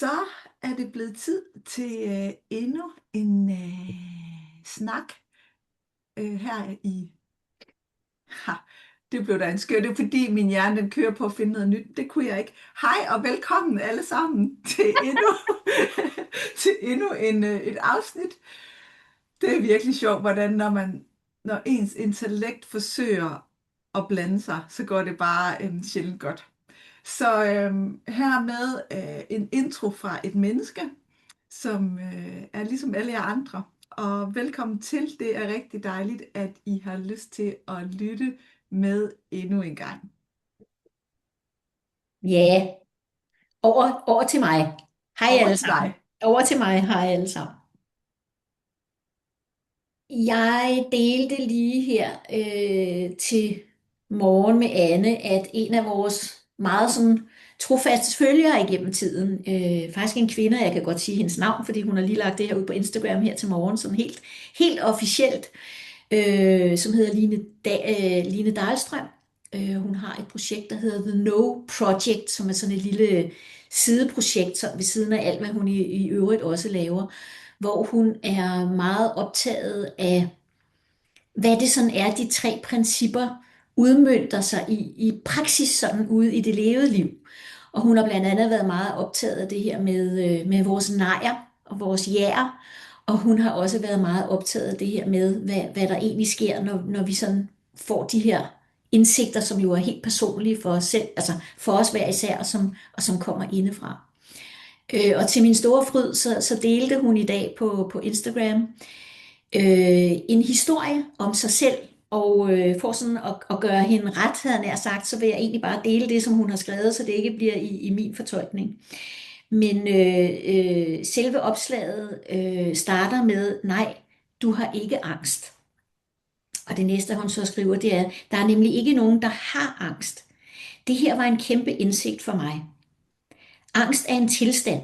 Så er det blevet tid til endnu en snak her i... Ha, det blev da en skør. Det er fordi min hjerne den kører på at finde noget nyt. Det kunne jeg ikke. Hej og velkommen alle sammen til endnu et afsnit. Det er virkelig sjovt, hvordan når ens intellekt forsøger at blande sig, så går det bare sjældent godt. Så hermed en intro fra et menneske, som er ligesom alle jer andre. Og velkommen til. Det er rigtig dejligt, at I har lyst til at lytte med endnu en gang. Ja, over til mig. Hej Over alle til dig. sammen. Over til mig, hej alle sammen. Jeg delte lige her til morgen med Anne, at en af vores meget sådan trofaste følgere igennem tiden, faktisk en kvinde, jeg kan godt sige hendes navn, fordi hun har lige lagt det her ud på Instagram her til morgen, sådan helt officielt, som hedder Line Dahlstrøm. Hun har et projekt, der hedder The No Project, som er sådan et lille sideprojekt, sådan ved siden af alt, hvad hun i øvrigt også laver, hvor hun er meget optaget af, hvad det sådan er, de tre principper udmønter sig i praksis sådan ude i det levede liv. Og hun har blandt andet været meget optaget af det her med vores nejer og vores jæger. Og hun har også været meget optaget af det her med, hvad der egentlig sker, når vi sådan får de her indsigter, som jo er helt personlige for os selv, altså for os hver især, og som kommer indefra. Og til min store fryd, så delte hun i dag på Instagram en historie om sig selv, og for sådan at gøre hende ret, havde jeg nær sagt, så vil jeg egentlig bare dele det, som hun har skrevet, så det ikke bliver i min fortolkning. Men selve opslaget starter med, nej, du har ikke angst. Og det næste, hun så skriver, det er, der er nemlig ikke nogen, der har angst. Det her var en kæmpe indsigt for mig. Angst er en tilstand.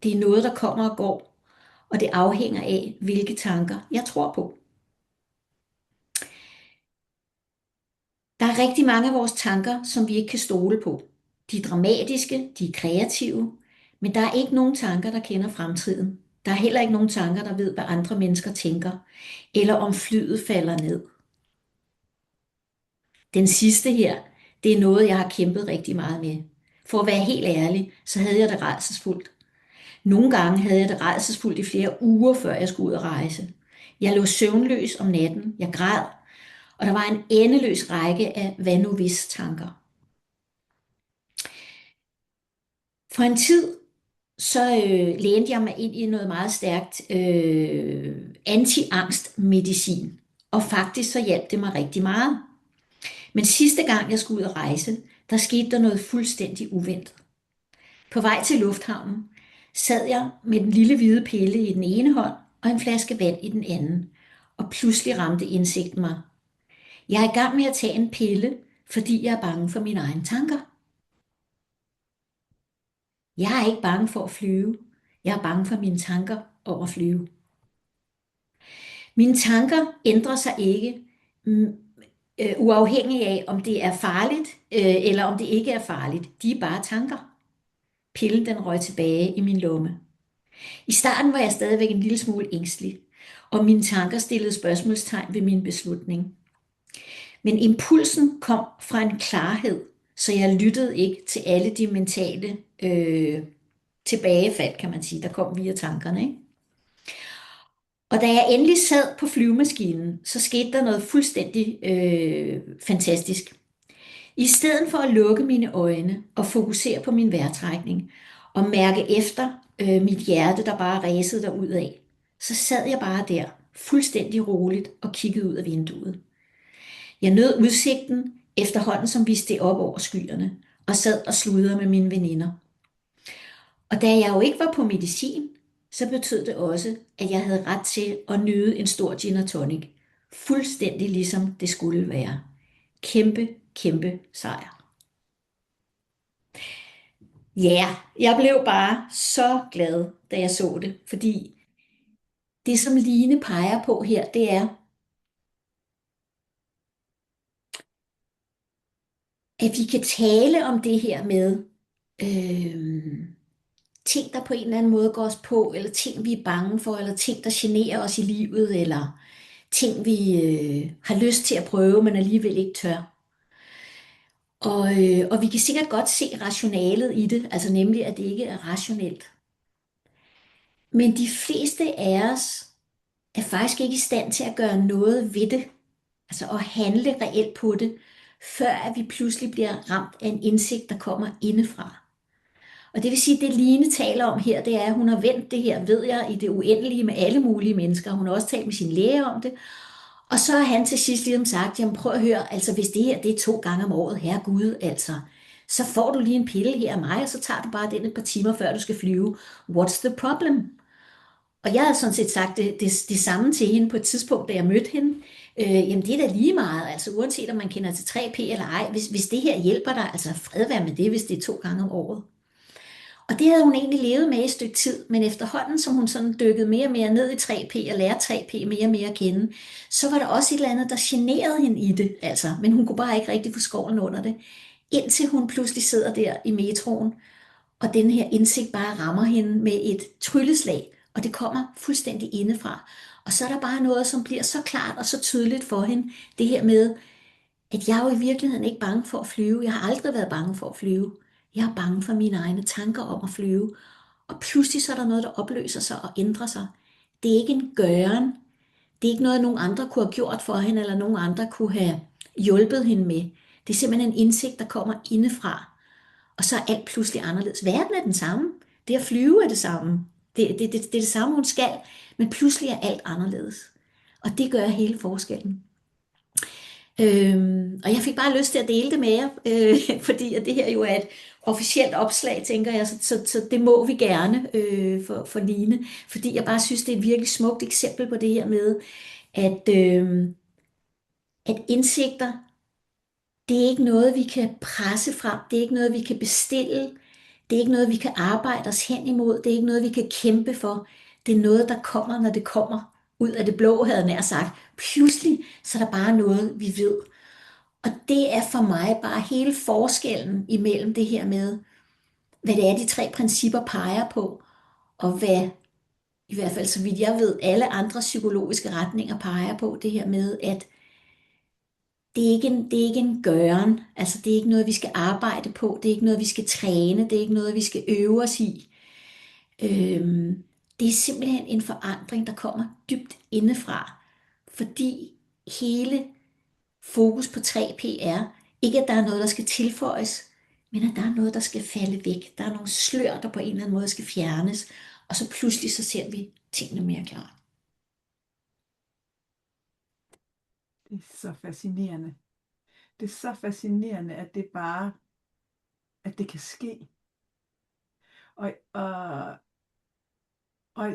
Det er noget, der kommer og går, og det afhænger af, hvilke tanker jeg tror på. Der er rigtig mange af vores tanker, som vi ikke kan stole på. De er dramatiske, de er kreative, men der er ikke nogen tanker, der kender fremtiden. Der er heller ikke nogen tanker, der ved, hvad andre mennesker tænker, eller om flyet falder ned. Den sidste her, det er noget, jeg har kæmpet rigtig meget med. For at være helt ærlig, så havde jeg det rædselsfuldt. Nogle gange havde jeg det rædselsfuldt i flere uger, før jeg skulle ud og rejse. Jeg lå søvnløs om natten, jeg græd, og der var en endeløs række af hvad nu hvis tanker. For en tid, så lænede jeg mig ind i noget meget stærkt anti-angst-medicin. Og faktisk så hjalp det mig rigtig meget. Men sidste gang jeg skulle ud og rejse, der skete der noget fuldstændig uventet. På vej til lufthavnen sad jeg med den lille hvide pille i den ene hånd og en flaske vand i den anden. Og pludselig ramte indsigten mig. Jeg er i gang med at tage en pille, fordi jeg er bange for mine egne tanker. Jeg er ikke bange for at flyve. Jeg er bange for mine tanker om at flyve. Mine tanker ændrer sig ikke uafhængig af, om det er farligt eller om det ikke er farligt. De er bare tanker. Pillen den røg tilbage i min lomme. I starten var jeg stadigvæk en lille smule ængstelig, og mine tanker stillede spørgsmålstegn ved min beslutning. Men impulsen kom fra en klarhed, så jeg lyttede ikke til alle de mentale tilbagefald, kan man sige, der kom via tankerne, ikke? Og da jeg endelig sad på flyvemaskinen, så skete der noget fuldstændig fantastisk. I stedet for at lukke mine øjne og fokusere på min vejrtrækning og mærke efter mit hjerte, der bare ræsede derudad, så sad jeg bare der, fuldstændig roligt og kiggede ud af vinduet. Jeg nød udsigten efterhånden, som vi steg op over skyerne og sad og sludrede med mine veninder. Og da jeg jo ikke var på medicin, så betød det også, at jeg havde ret til at nyde en stor gin og tonic. Fuldstændig ligesom det skulle være. Kæmpe, kæmpe sejr. Ja, jeg blev bare så glad, da jeg så det, fordi det, som Line peger på her, det er, at vi kan tale om det her med ting, der på en eller anden måde går os på, eller ting, vi er bange for, eller ting, der generer os i livet, eller ting, vi har lyst til at prøve, men alligevel ikke tør. Og vi kan sikkert godt se rationalet i det, altså nemlig, at det ikke er rationelt. Men de fleste af os er faktisk ikke i stand til at gøre noget ved det, altså at handle reelt på det, før at vi pludselig bliver ramt af en indsigt, der kommer indefra. Og det vil sige, at det Line taler om her, det er, at hun har vendt det her, ved jeg, i det uendelige med alle mulige mennesker. Hun har også talt med sin læge om det. Og så har han til sidst ligesom sagt, jamen prøv at høre, altså hvis det her det er 2 gange om året, herre Gud, altså, så får du lige en pille her af mig, og så tager du bare den et par timer, før du skal flyve. What's the problem? Og jeg havde sådan set sagt det samme til hende på et tidspunkt, da jeg mødte hende. Jamen det er da lige meget, altså uanset om man kender til 3P eller ej, hvis det her hjælper dig, altså fred være med det, hvis det er 2 gange om året. Og det havde hun egentlig levet med i et stykke tid, men efterhånden, som hun sådan dykkede mere og mere ned i 3P og lærte 3P mere og mere at kende, så var der også et eller andet, der generede hende i det, altså. Men hun kunne bare ikke rigtig få skovlen under det, indtil hun pludselig sidder der i metroen, og den her indsigt bare rammer hende med et trylleslag, og det kommer fuldstændig indefra. Og så er der bare noget, som bliver så klart og så tydeligt for hende, det her med, at jeg er jo i virkeligheden ikke bange for at flyve. Jeg har aldrig været bange for at flyve. Jeg er bange for mine egne tanker om at flyve. Og pludselig så er der noget, der opløser sig og ændrer sig. Det er ikke en gøren. Det er ikke noget, nogen andre kunne have gjort for hende, eller nogen andre kunne have hjulpet hende med. Det er simpelthen en indsigt, der kommer indefra. Og så er alt pludselig anderledes. Verden er den samme. Det at flyve er det samme. Det er det samme, hun skal, men pludselig er alt anderledes. Og det gør hele forskellen. Og jeg fik bare lyst til at dele det med jer, fordi at det her jo er et officielt opslag, tænker jeg, så det må vi gerne for Line, fordi jeg bare synes, det er et virkelig smukt eksempel på det her med, at indsigter, det er ikke noget, vi kan presse frem, det er ikke noget, vi kan bestille, det er ikke noget, vi kan arbejde os hen imod, det er ikke noget, vi kan kæmpe for, det er noget, der kommer, når det kommer ud af det blå, havde jeg nær sagt. Pludselig, så er der bare noget, vi ved. Og det er for mig bare hele forskellen imellem det her med, hvad det er, de 3 principper peger på, og hvad, i hvert fald så vidt jeg ved, alle andre psykologiske retninger peger på, det her med, at det er ikke en gøren, altså det er ikke noget, vi skal arbejde på, det er ikke noget, vi skal træne, det er ikke noget, vi skal øve os i. Det er simpelthen en forandring, der kommer dybt indefra, fordi hele fokus på 3P er ikke, at der er noget, der skal tilføjes, men at der er noget, der skal falde væk. Der er nogle slør, der på en eller anden måde skal fjernes, og så pludselig så ser vi tingene mere klart. Det er så fascinerende. Det er så fascinerende, at det bare, at det kan ske. Og, og, og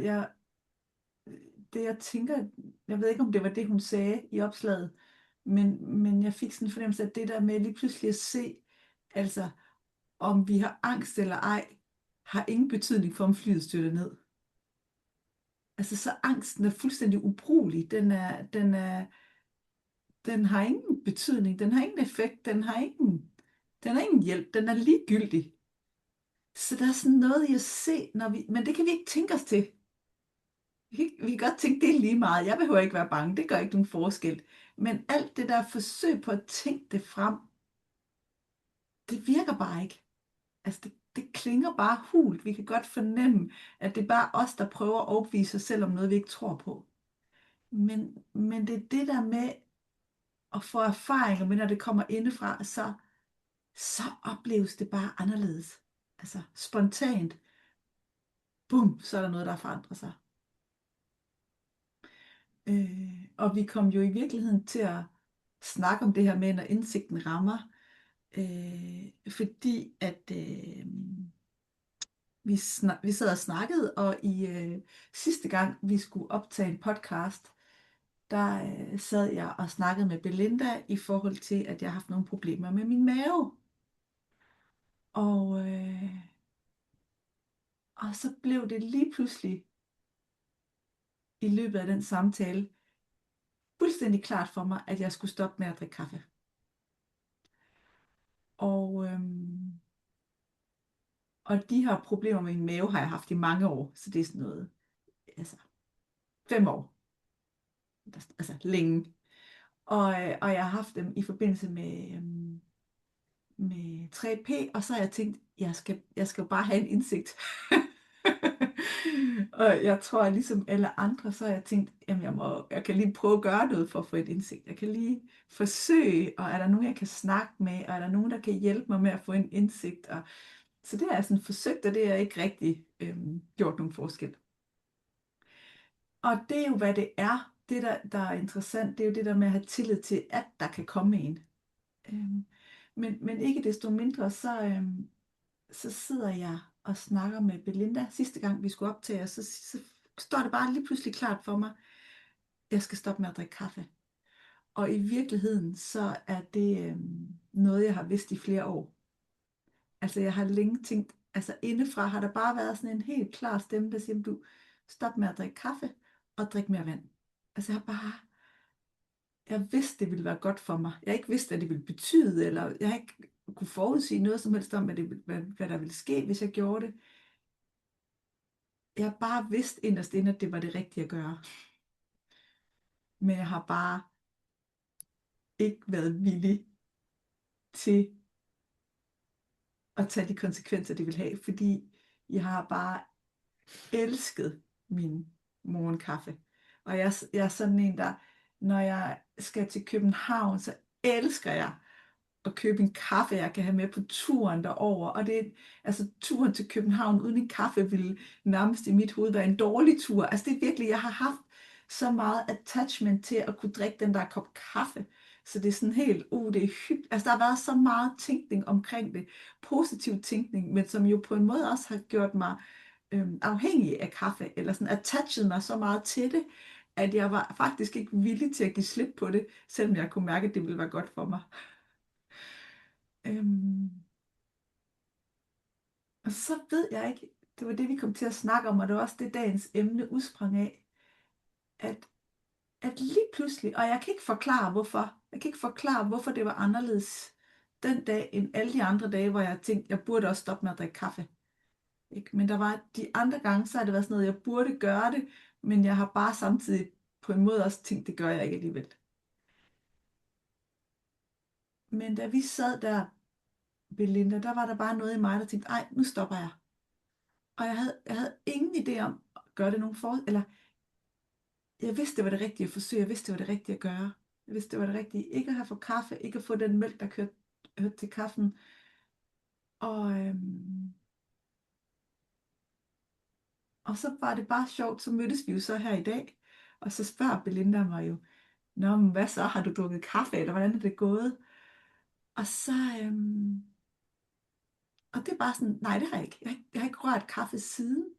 det jeg tænker, jeg ved ikke om det var det, hun sagde i opslaget, men jeg fik sådan en fornemmelse af det der med lige pludselig at se, altså om vi har angst eller ej, har ingen betydning for, om flyet styrter ned. Altså så angsten er fuldstændig ubrugelig. Den har ingen betydning, den har ingen effekt, den har ingen hjælp, den er ligegyldig. Så der er sådan noget i at se, men det kan vi ikke tænke os til. Vi kan godt tænke, det er lige meget. Jeg behøver ikke være bange. Det gør ikke nogen forskel. Men alt det der forsøg på at tænke det frem, det virker bare ikke. Altså det klinger bare hult. Vi kan godt fornemme, at det er bare os, der prøver at overbevise os selv om noget, vi ikke tror på. Men det er det der med at få erfaringer med, når det kommer indefra, så opleves det bare anderledes. Altså spontant. Bum, så er der noget, der forandrer sig. Og vi kom jo i virkeligheden til at snakke om det her med, når indsigten rammer, fordi at vi sad og snakkede, og i sidste gang vi skulle optage en podcast, der sad jeg og snakkede med Belinda i forhold til, at jeg har haft nogle problemer med min mave. Og så blev det lige pludselig i løbet af den samtale fuldstændig klart for mig, at jeg skulle stoppe med at drikke kaffe. Og Og de her problemer med min mave har jeg haft i mange år, så det er sådan noget, altså 5 år, altså længe. Og jeg har haft dem i forbindelse med 3P, og så har jeg tænkt, jeg skal jo bare have en indsigt. Og jeg tror, at ligesom alle andre, så har jeg tænkt, jamen jeg kan lige prøve at gøre noget for at få et indsigt. Jeg kan lige forsøge, og er der nogen, jeg kan snakke med, og er der nogen, der kan hjælpe mig med at få en indsigt. Så det har jeg sådan forsøgt, og det har jeg ikke rigtig gjort nogen forskel. Og det er jo, hvad det er. Det, der er interessant, det er jo det der med at have tillid til, at der kan komme en. Øhm, men ikke desto mindre, så sidder jeg og snakker med Belinda. Sidste gang vi skulle optage, så står det bare lige pludselig klart for mig, jeg skal stoppe med at drikke kaffe. Og i virkeligheden, så er det noget, jeg har vidst i flere år. Altså jeg har længe tænkt, altså indefra har der bare været sådan en helt klar stemme, der siger, du stop med at drikke kaffe og drik mere vand. Altså jeg vidste, det ville være godt for mig. Jeg ikke vidste, hvad det ville betyde, eller jeg har ikke kunne forudsige noget som helst om, hvad der ville ske, hvis jeg gjorde det. Jeg har bare vidst inderst inde, at det var det rigtige at gøre. Men jeg har bare ikke været villig til at tage de konsekvenser, det vil have, fordi jeg har bare elsket min morgenkaffe. Og jeg er sådan en, der, når jeg skal til København, så elsker jeg at købe en kaffe, jeg kan have med på turen derover. Og altså turen til København uden en kaffe ville nærmest i mit hoved være en dårlig tur. Altså det er virkelig, jeg har haft så meget attachment til at kunne drikke den der kop kaffe. Så det er sådan helt, det er hyggeligt. Altså der har været så meget tænkning omkring det. Positiv tænkning, men som jo på en måde også har gjort mig afhængig af kaffe, eller sådan attachet mig så meget til det, at jeg var faktisk ikke villig til at give slip på det, selvom jeg kunne mærke, at det ville være godt for mig. Øhm, og så ved jeg ikke, det var det, vi kom til at snakke om, og det var også det, dagens emne udsprang af, at, at lige pludselig, og jeg kan ikke forklare, hvorfor, det var anderledes den dag, end alle de andre dage, hvor jeg tænkte, jeg burde også stoppe med at drikke kaffe. Ikke? Men der var de andre gange, så har det været sådan noget, jeg burde gøre det, men jeg har bare samtidig på en måde også tænkt, det gør jeg ikke alligevel. Men da vi sad der, Belinda, der var der bare noget i mig, der tænkte, ej, nu stopper jeg. Og jeg havde ingen idé om at gøre det nogen eller jeg vidste, det var det rigtige at forsøge, jeg vidste, det var det rigtige at gøre. Jeg vidste, det var det rigtige, ikke at have for kaffe, ikke at få den mælk, der hørte til kaffen. Og, og så var det bare sjovt, så mødtes vi jo så her i dag, og så spørger Belinda mig jo, nå, men hvad så, har du drukket kaffe, eller hvordan er det gået? Og så, og det er bare sådan, nej, det har jeg ikke. Jeg har ikke rørt kaffe siden.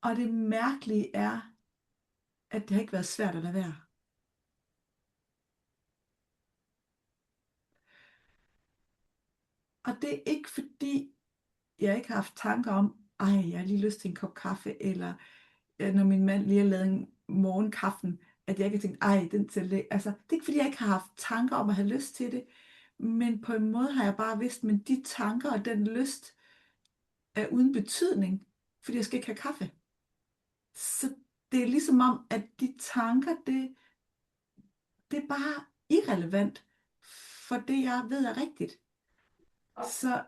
Og det mærkelige er, at det har ikke været svært at lade være. Og det er ikke fordi, jeg ikke har haft tanker om, ej, jeg har lige lyst til en kop kaffe, eller når min mand lige har lavet en morgenkaffen, at jeg ikke har tænkt, ej, den til. Altså, det er ikke fordi, jeg ikke har haft tanker om at have lyst til det, men på en måde har jeg bare vidst, men de tanker og den lyst er uden betydning, fordi jeg skal ikke have kaffe. Så det er ligesom om, at de tanker, det er bare irrelevant for det, jeg ved er rigtigt. Så,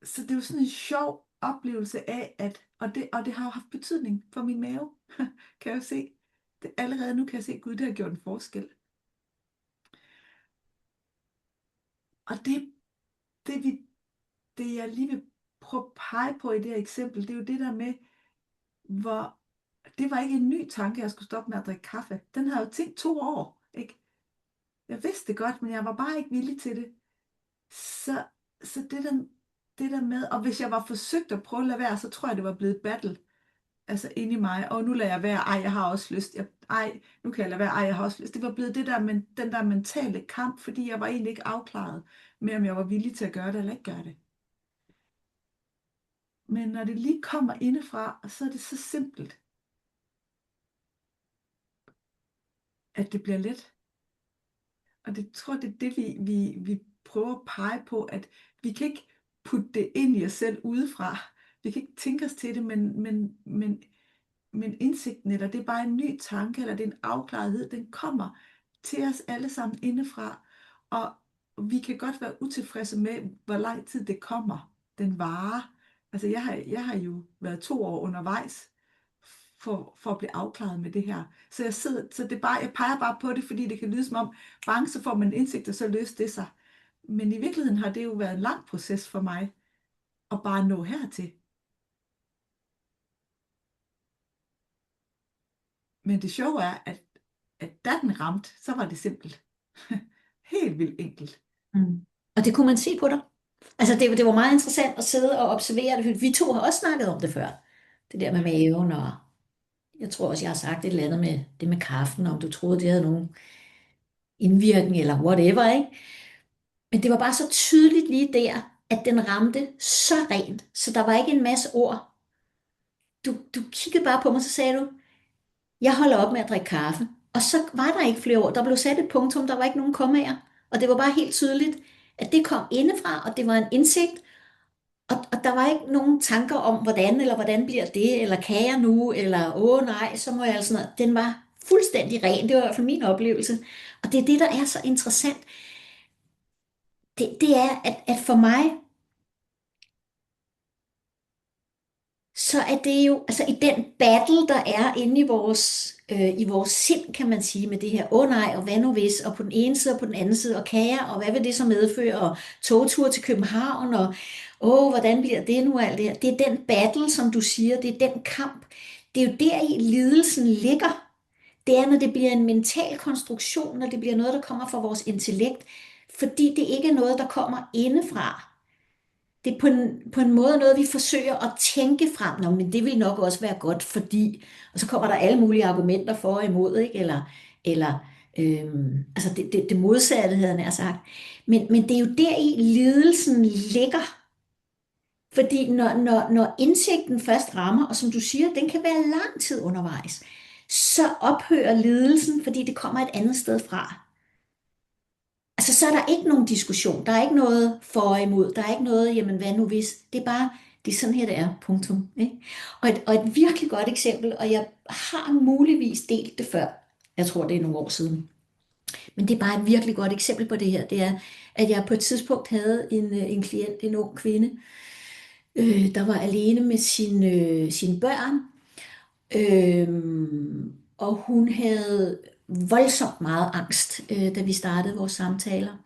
så det er jo sådan en sjov oplevelse af, og det har jo haft betydning for min mave, kan jeg jo se. Allerede nu kan jeg se, Gud, det har gjort en forskel. Og det, vi, det jeg lige vil prøve at pege på i det her eksempel, det er jo det der med, hvor det var ikke en ny tanke, at jeg skulle stoppe med at drikke kaffe. Den har jeg jo tænkt 2 år, ikke? Jeg vidste det godt, men jeg var bare ikke villig til det. Så, så det der med, og hvis jeg var forsøgt at prøve at lade være, så tror jeg, det var blevet et battle. Altså inde i mig, og nu lader jeg være, ej, jeg har også lyst, ej, nu kan jeg lade være, ej, jeg har også lyst. Det var blevet det der, den der mentale kamp, fordi jeg var egentlig ikke afklaret med, om jeg var villig til at gøre det eller ikke gøre det. Men når det lige kommer indefra, så er det så simpelt, at det bliver let. Og det tror, det er det, vi prøve at pege på, at vi kan ikke putte det ind i os selv udefra. Vi kan ikke tænke os til det, men indsigten, eller det er bare en ny tanke, eller det er en afklarethed, den kommer til os alle sammen indefra. Og vi kan godt være utilfredse med, hvor lang tid det kommer, den varer. Altså jeg har jo været 2 år undervejs for at blive afklaret med det her. Så det er bare, jeg peger bare på det, fordi det kan lyde som om, bang, så får man indsigt, og så løser det sig. Men i virkeligheden har det jo været en lang proces for mig, at bare nå hertil. Men det sjove er, at da den ramte, så var det simpelt. Helt vildt enkelt. Mm. Og det kunne man se på dig. Altså det var meget interessant at sidde og observere det. Vi to har også snakket om det før. Det der med maven, og jeg tror også, jeg har sagt et eller andet med det med kaffen, om du troede, det havde nogen indvirkning eller whatever, ikke? Men det var bare så tydeligt lige der, at den ramte så rent, så der var ikke en masse ord. Du kiggede bare på mig, så sagde du, jeg holder op med at drikke kaffe. Og så var der ikke flere ord. Der blev sat et punktum, der var ikke nogen kommaer. Og det var bare helt tydeligt, at det kom indefra, og det var en indsigt. Og der var ikke nogen tanker om, hvordan, eller hvordan bliver det, eller kan jeg nu, eller åh nej, så må jeg altså noget. Den var fuldstændig ren. Det var i hvert fald min oplevelse. Og det er det, der er så interessant. Det er, at for mig, så er det jo, altså i den battle, der er inde i vores sind, kan man sige, med det her, åh nej, og hvad nu hvis, og på den ene side og på den anden side, og kan jeg, og hvad vil det så medføre, og togtur til København, og hvordan bliver det nu, alt det her. Det er den battle, som du siger, det er den kamp. Det er jo der i lidelsen ligger. Det er, når det bliver en mental konstruktion, når det bliver noget, der kommer fra vores intellekt, fordi det ikke er noget, der kommer indefra. Det er på en måde noget, vi forsøger at tænke frem. Nå, men det vil nok også være godt, fordi... Og så kommer der alle mulige argumenter for og imod, ikke? Altså det modsatte, havde jeg nær sagt. Men det er jo der i lidelsen ligger. Fordi når indsigten først rammer, og som du siger, den kan være lang tid undervejs, så ophører lidelsen, fordi det kommer et andet sted fra. Altså, så er der ikke nogen diskussion. Der er ikke noget for og imod. Der er ikke noget, jamen hvad nu hvis. Det er bare, det er sådan her, det er. Punktum. Ikke? Og et virkelig godt eksempel, og jeg har muligvis delt det før. Jeg tror, det er nogle år siden. Men det er bare et virkelig godt eksempel på det her. Det er, at jeg på et tidspunkt havde en klient, en ung kvinde, der var alene med sine børn. Og hun havde voldsomt meget angst, da vi startede vores samtaler.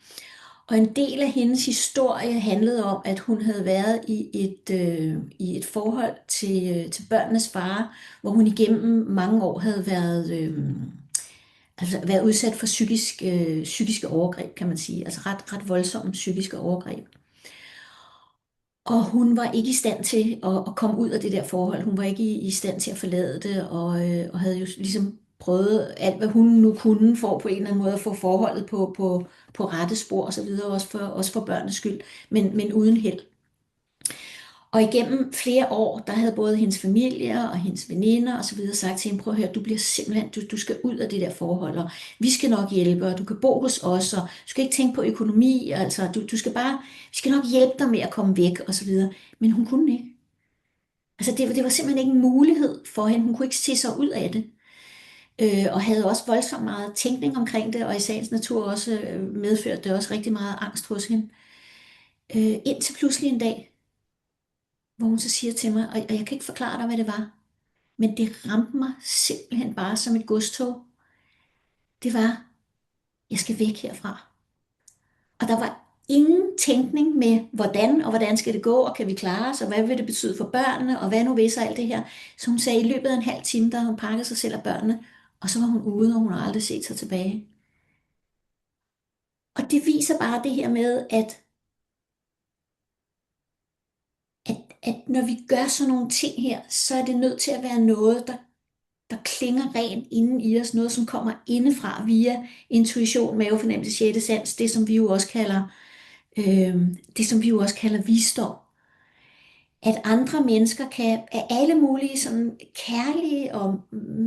Og en del af hendes historie handlede om, at hun havde været i et forhold til børnenes far, hvor hun igennem mange år havde været udsat for psykiske overgreb, kan man sige. Altså ret voldsomme psykiske overgreb. Og hun var ikke i stand til at komme ud af det der forhold. Hun var ikke i stand til at forlade det, og havde jo ligesom prøvet alt, hvad hun nu kunne, for på en eller anden måde at få forholdet på rette spor og så videre, også for børnenes skyld, men uden held. Og igennem flere år, der havde både hendes familie og hendes veninder og så videre sagt til hende, prøv at høre, du bliver simpelthen, du skal ud af det der forhold, og vi skal nok hjælpe, og du kan bo hos os, og du skal ikke tænke på økonomi, altså du skal bare, vi skal nok hjælpe dig med at komme væk og så videre. Men hun kunne ikke. Altså det var simpelthen ikke en mulighed for hende, hun kunne ikke se sig ud af det. Og havde også voldsomt meget tænkning omkring det, og i sagens natur også medførte det også rigtig meget angst hos hende. Indtil pludselig en dag, hvor hun så siger til mig, og jeg kan ikke forklare dig, hvad det var, men det ramte mig simpelthen bare som et godstog. Det var, jeg skal væk herfra. Og der var ingen tænkning med, hvordan skal det gå, og kan vi klare os, og hvad vil det betyde for børnene, og hvad nu hvis og alt det her. Så hun sagde, i løbet af en halv time, der havde hun pakket sig selv og børnene, og så var hun ude, og hun har aldrig set sig tilbage. Og det viser bare det her med, at når vi gør sådan nogle ting her, så er det nødt til at være noget, der klinger rent inden i os, noget som kommer indefra via intuition, mavefornemmelse, sjette sans, det som vi jo også kalder visdom. at andre mennesker kan af alle mulige sådan kærlige og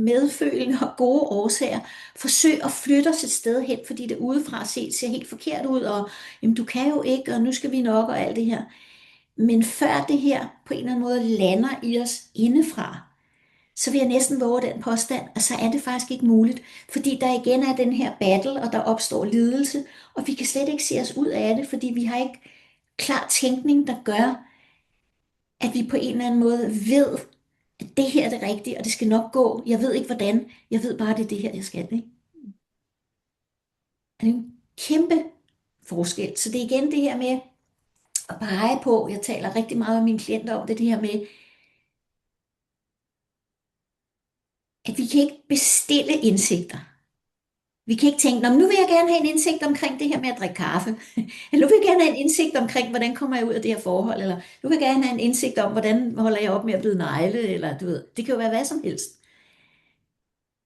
medfølende og gode årsager forsøge at flytte os et sted hen, fordi det udefra set ser helt forkert ud, og jamen, du kan jo ikke, og nu skal vi nok, og alt det her. Men før det her på en eller anden måde lander i os indefra, så vil jeg næsten våge den påstand, at så er det faktisk ikke muligt, fordi der igen er den her battle, og der opstår lidelse, og vi kan slet ikke se os ud af det, fordi vi har ikke klar tænkning, der gør, at vi på en eller anden måde ved, at det her er det rigtige, og det skal nok gå. Jeg ved ikke hvordan, jeg ved bare, det er det her, jeg skal. Ikke? Det er en kæmpe forskel. Så det er igen det her med at pege på, jeg taler rigtig meget med mine klienter om det, det her med, at vi kan ikke bestille indsigter. Vi kan ikke tænke, "Nå, men nu vil jeg gerne have en indsigt omkring det her med at drikke kaffe. Eller nu vil jeg gerne have en indsigt omkring, hvordan kommer jeg ud af det her forhold. Eller nu vil jeg gerne have en indsigt om, hvordan holder jeg op med at bide negle. Eller du ved, det kan jo være hvad som helst.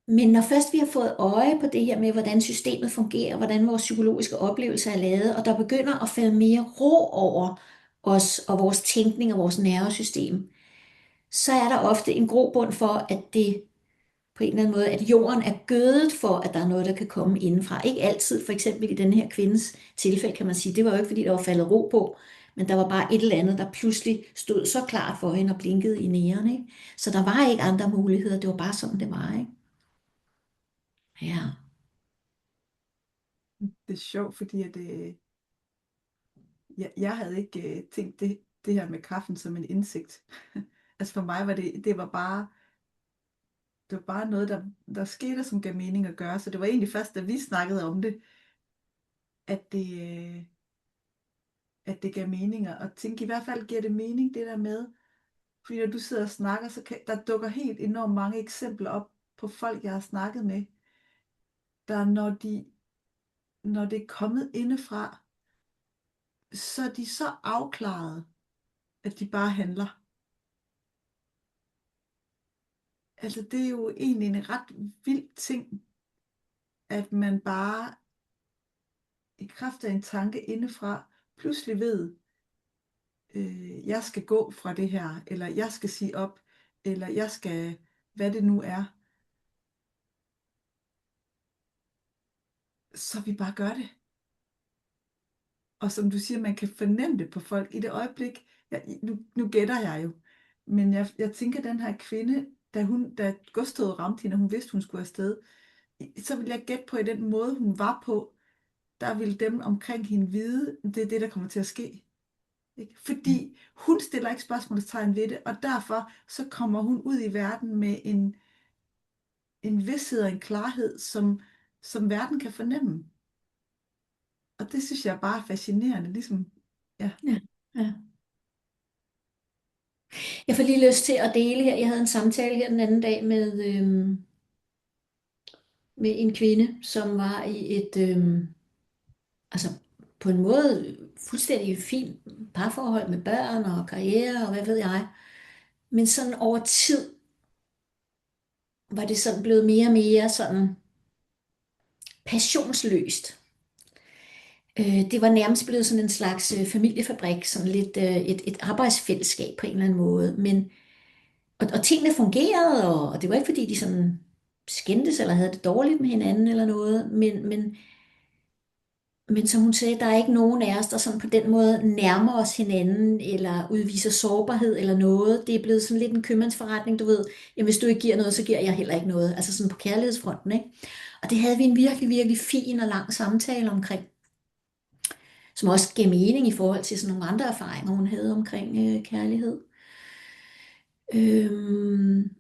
Men når først vi har fået øje på det her med, hvordan systemet fungerer, hvordan vores psykologiske oplevelser er lavet, og der begynder at falde mere ro over os og vores tænkning og vores nervesystem, så er der ofte en grobund for, at det på en eller anden måde, at jorden er gødet for, at der er noget, der kan komme indenfra. Ikke altid, for eksempel i den her kvindes tilfælde, kan man sige, det var jo ikke, fordi der var faldet ro på, men der var bare et eller andet, der pludselig stod så klart for hende og blinkede i næren, ikke? Så der var ikke andre muligheder, det var bare sådan, det var, ikke? Ja. Det er sjovt, fordi jeg havde ikke tænkt det her med kaffen som en indsigt. Altså for mig var det var bare noget, der skete, som gav mening at gøre. Så det var egentlig først, da vi snakkede om det, at det gav mening at tænke. I hvert fald giver det mening, det der med, fordi når du sidder og snakker, der dukker helt enormt mange eksempler op på folk, jeg har snakket med, der når det er kommet indefra, så er de så afklaret, at de bare handler. Altså det er jo egentlig en ret vild ting, at man bare i kraft af en tanke indefra pludselig ved, jeg skal gå fra det her, eller jeg skal sige op, eller jeg skal, hvad det nu er, så vi bare gør det. Og som du siger, man kan fornemme det på folk i det øjeblik. Nu gætter jeg jo, men jeg tænker, den her kvinde, da godstoget ramte hende, og hun vidste, hun skulle afsted, så vil jeg gætte på, i den måde, hun var på, der ville dem omkring hende vide, det er det, der kommer til at ske. Ikke? Fordi hun stiller ikke spørgsmålstegn ved det, og derfor så kommer hun ud i verden med en vished og en klarhed, som verden kan fornemme. Og det synes jeg er bare fascinerende, ligesom, ja. Ja, ja. Jeg får lige lyst til at dele her. Jeg havde en samtale her den anden dag med en kvinde, som var i et, altså på en måde fuldstændig fint parforhold med børn og karriere og hvad ved jeg. Men sådan over tid var det sådan blevet mere og mere sådan passionsløst. Det var nærmest blevet sådan en slags familiefabrik, sådan lidt et arbejdsfællesskab på en eller anden måde. Men, og tingene fungerede, og det var ikke fordi de sådan skændtes eller havde det dårligt med hinanden eller noget, men som hun sagde, der er ikke nogen af os, der sådan på den måde nærmer os hinanden, eller udviser sårbarhed eller noget. Det er blevet sådan lidt en købmandsforretning, du ved. Jamen, hvis du ikke giver noget, så giver jeg heller ikke noget. Altså sådan på kærlighedsfronten, ikke? Og det havde vi en virkelig, virkelig fin og lang samtale omkring, som også gav mening i forhold til sådan nogle andre erfaringer, hun havde omkring kærlighed. Øhm,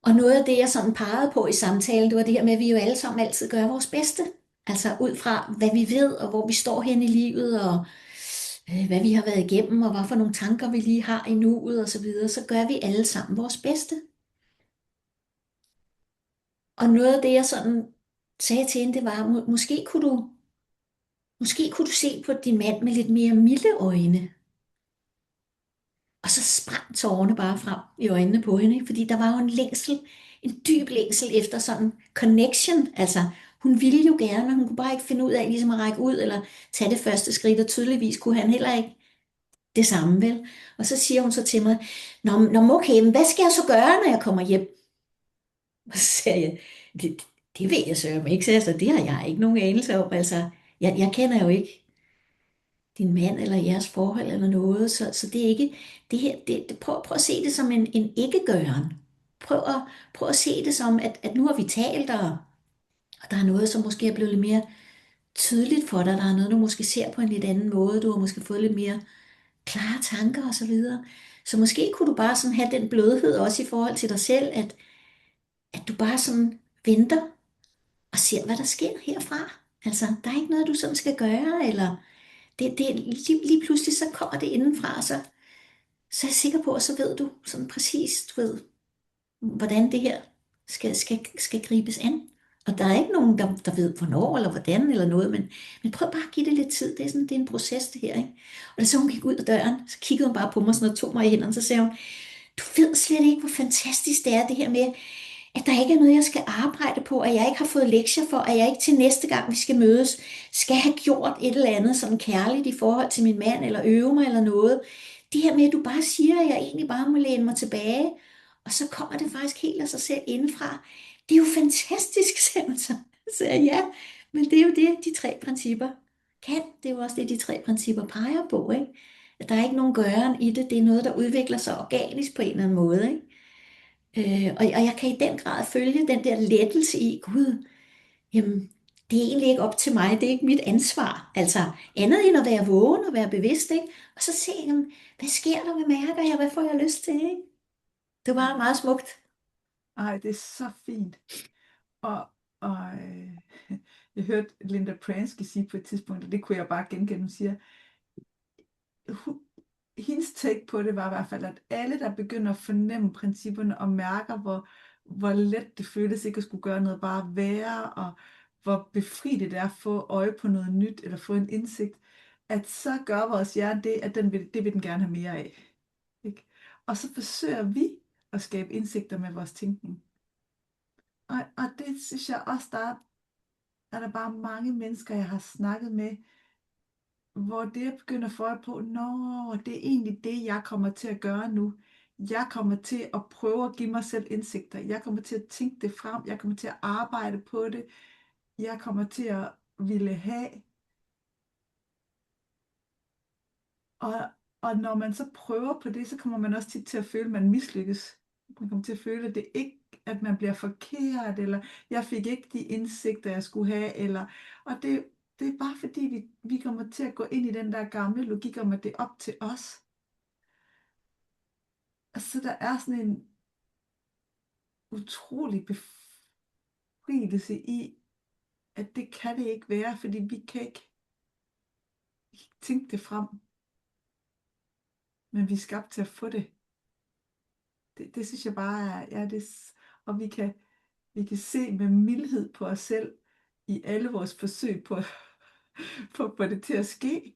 og noget af det, jeg sådan pegede på i samtalen, det var det her med, at vi jo alle sammen altid gør vores bedste. Altså ud fra, hvad vi ved, og hvor vi står hen i livet, og hvad vi har været igennem, og hvad for nogle tanker vi lige har i nuet, og så videre, så gør vi alle sammen vores bedste. Og noget af det, jeg sådan sagde til hende, det var, måske kunne du se på din mand med lidt mere milde øjne. Og så sprang tårerne bare frem i øjnene på hende, ikke? Fordi der var jo en længsel, en dyb længsel efter sådan connection. Altså, hun ville jo gerne, men hun kunne bare ikke finde ud af ligesom at række ud eller tage det første skridt, og tydeligvis kunne han heller ikke det samme, vel? Og så siger hun så til mig, nå, okay, men hvad skal jeg så gøre, når jeg kommer hjem? Og så siger jeg, det ved jeg så ikke, så altså, det har jeg ikke nogen anelse om. Altså, jeg kender jo ikke din mand eller jeres forhold eller noget, så det er ikke, det her, prøv at se det som en ikke-gøren. Prøv at, prøv at se det som, at nu har vi talt, og der er noget, som måske er blevet lidt mere tydeligt for dig, der er noget, du måske ser på en lidt anden måde, du har måske fået lidt mere klare tanker og så videre. Så måske kunne du bare sådan have den blødhed også i forhold til dig selv, at du bare sådan venter og ser, hvad der sker herfra. Altså, der er ikke noget, du sådan skal gøre, eller lige pludselig så kommer det indenfra, så er jeg sikker på, at så ved du sådan præcis, du ved, hvordan det her skal gribes an. Og der er ikke nogen, der ved, hvornår eller hvordan eller noget, men prøv bare at give det lidt tid. Det er sådan, det er en proces, det her, ikke? Og da så hun gik ud af døren, så kiggede hun bare på mig sådan og tog mig i hænderne, så sagde hun, du ved slet ikke, hvor fantastisk det er, det her med, at der ikke er noget, jeg skal arbejde på, at jeg ikke har fået lektier for, at jeg ikke til næste gang, vi skal mødes, skal have gjort et eller andet sådan kærligt i forhold til min mand, eller øve mig eller noget. Det her med, at du bare siger, at jeg egentlig bare må læne mig tilbage, og så kommer det faktisk helt af sig selv indefra. Det er jo fantastisk, sagde hun så. Så sagde jeg, ja, men det er jo det, de tre principper kan. Det er jo også det, de tre principper peger på, ikke? At der er ikke nogen gøren i det. Det er noget, der udvikler sig organisk på en eller anden måde, ikke? Og jeg kan i den grad følge den der lettelse i, Gud, jamen, det er egentlig ikke op til mig, det er ikke mit ansvar. Altså, andet end at være vågen og være bevidst, ikke? Og så se, jamen, hvad sker der, hvad mærker jeg, hvad får jeg lyst til, ikke? Det var meget smukt. Ej, det er så fint. Og jeg hørte Linda Pransky sige på et tidspunkt, og det kunne jeg bare genkende, hun siger, hun, hendes take på det var i hvert fald, at alle, der begynder at fornemme principperne og mærker, hvor let det føles ikke at skulle gøre noget, bare være, og hvor befriende det er at få øje på noget nyt, eller få en indsigt, at så gør vores hjerne det, at det vil den gerne have mere af. Ikke? Og så forsøger vi at skabe indsigter med vores tænkning. Og det synes jeg også, er der bare mange mennesker, jeg har snakket med, hvor det begynder at få øje på, det er egentlig det, jeg kommer til at gøre nu. Jeg kommer til at prøve at give mig selv indsigter. Jeg kommer til at tænke det frem. Jeg kommer til at arbejde på det. Jeg kommer til at ville have. Og, og når man så prøver på det, så kommer man også tit til at føle, at man mislykkes. Man kommer til at føle, at det ikke, at man bliver forkert, eller jeg fik ikke de indsigter, jeg skulle have, eller, og det er bare fordi, vi kommer til at gå ind i den der gamle logik om, at det er op til os. Altså, der er sådan en utrolig befrielse i, at det kan det ikke være, fordi vi kan ikke tænke det frem, men vi er skabt til at få det. Det synes jeg bare er, og vi kan se med mildhed på os selv i alle vores forsøg på, på at få det til at ske.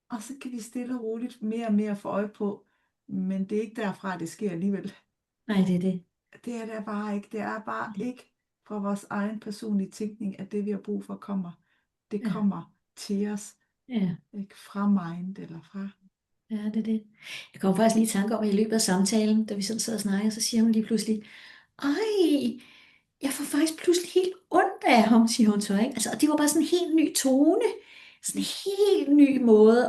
Og så kan vi stille og roligt mere og mere få øje på, men det er ikke derfra, det sker alligevel. Nej, det er det. Det er det bare ikke. Det er bare ikke fra vores egen personlige tænkning, at det vi har brug for kommer. Det Ja, kommer til os, ja, ikke fra mind eller fra. ja, det er det. Jeg kom faktisk lige i tanke om, at i løbet af samtalen, da vi sådan sad og snakkede, så siger hun lige pludselig, ej, jeg får faktisk pludselig helt ondt af ham, siger hun så, ikke? Altså, og det var bare sådan en helt ny tone, sådan en helt ny måde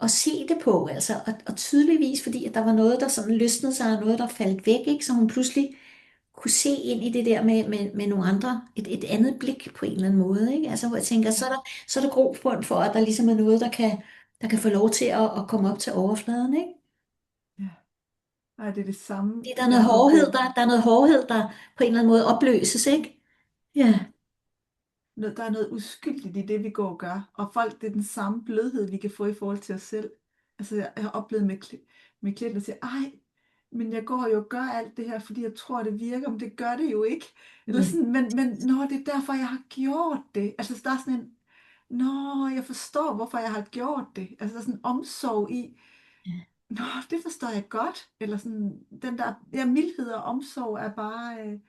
at se det på, altså, og tydeligvis, fordi at der var noget, der sådan løsnede sig, og noget, der faldt væk, ikke? Så hun pludselig kunne se ind i det der med nogle andre, et andet blik på en eller anden måde, ikke? Altså, hvor jeg tænker, Ja, så er der grobund for, at der ligesom er noget, der kan få lov til at komme op til overfladen, ikke? ja. Ej, det er det samme, Fordi der er jeg noget har hårdhed, oplevet. der er noget hårdhed, der på en eller anden måde opløses, ikke? Ja, Der er noget uskyldigt i det, vi går og gør. Og folk, det er den samme blødhed, vi kan få i forhold til os selv. Altså, jeg har oplevet med klienter, der siger, ej, men jeg går jo og gør alt det her, fordi jeg tror, det virker, men det gør det jo ikke. Eller nej. sådan, men det er derfor, jeg har gjort det. Altså, der er sådan en, jeg forstår, hvorfor jeg har gjort det. Altså, der er sådan en omsorg i, det forstår jeg godt. Eller sådan, den der, ja, mildhed og omsorg er bare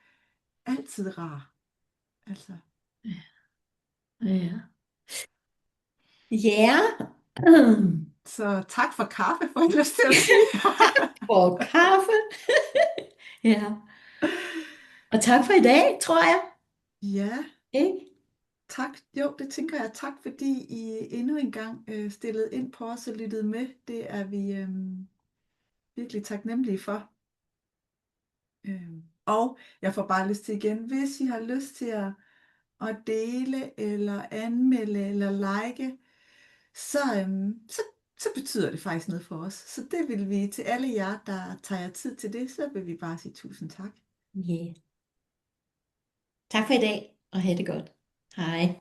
altid rar. Altså, Ja, ja. Ja. Så tak for kaffe, får jeg lyst til at sige. Tak for kaffe. Ja. Og tak for i dag, tror jeg. Ja, Ikke? tak. Jo, det tænker jeg. Tak, fordi I endnu en gang stillede ind på os og lyttede med. Det er vi virkelig taknemmelige for. Og jeg får bare lyst til igen, hvis I har lyst til at dele, eller anmelde, eller like, så betyder det faktisk noget for os. Så det vil vi til alle jer, der tager jer tid til det, så vil vi bare sige tusind tak. Ja. Tak for i dag, og have det godt. Hej.